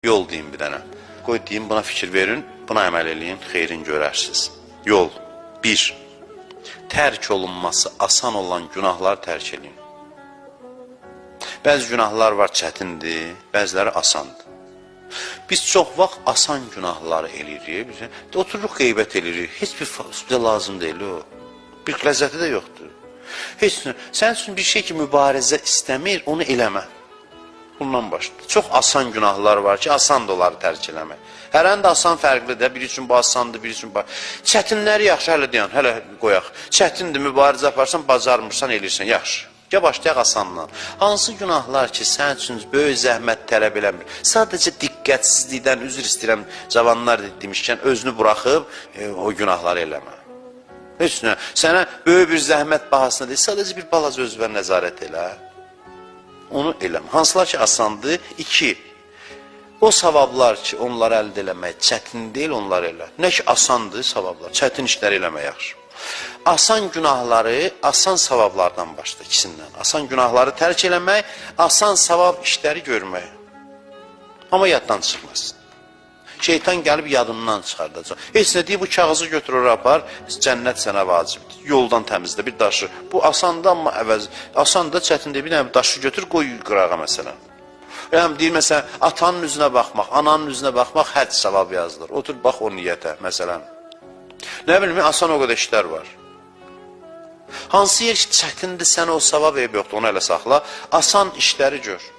Yol deyim bir dənə. Qoy deyim, buna fikir verin, buna əməl eləyin, xeyrin görərsiniz. Yol. 1. Tərk olunması asan olan günahları tərk eləyin. Bəzi günahlar var, çətindir, bəziləri asandır. Biz çox vaxt asan günahları eləyirik. Otururuq, qeybət eləyirik. Heç bir bizə lazım deyil o. Bir ləzzəti də yoxdur. Heç sənin üçün bir şey ki, mübarizə istəmir, onu eləmə. Bundan başlayır. Çox asan günahlar var ki, asandır onları tərk eləmək. Hərən də asan fərqlidir. Biri üçün bu asandır, biri üçün bu. Çətinləri yaxşı, hələ deyən, hələ qoyaq. Çətindir, mübarizə aparsan, bacarmırsan, eləyirsən, yaxşı. Gəl başlayaq asandan. Hansı günahlar ki, sənin üçün böyük zəhmət tələb eləmir? Sadəcə diqqətsizlikdən üzr istəyirəm, cavanlar demişkən, özünü buraxıb o günahları eləmə. Heç nə, sənə böyük bir zəhmət bahasına deyil, sadəcə bir balaca özünə nəzarət elə. Onu eləmə. Hansılar ki, asandır? 2. O savablar ki, onları əldə eləmək çətin deyil, onları elə. Nə ki, asandır savablar, çətin işləri eləmək yaxşı. Asan günahları, asan savablardan başla, ikisindən. Asan günahları tərk eləmək, asan savab işləri görmək. Amma yaddan çıxmasın. Şeytan gəlib yadından çıxardacaq. Heç nə deyib, bu kağızı götürür, apar, cənnət sənə vacibdir. Yoldan təmizlə bir daşı. Bu asandır, amma əvəz, asan da çətindir. Bir dənə daşı götür, qoy qırağa məsələn. Yəni, deyir, məsələn, atanın üzünə baxmaq, ananın üzünə baxmaq, həcc savab yazılır. Otur, bax o niyyətə, məsələn. Nə bilmə, asan o qədər işlər var. Hansı yer ki, çətindir, sənə o savab eyb yoxdur, onu elə saxla. Asan işləri gör.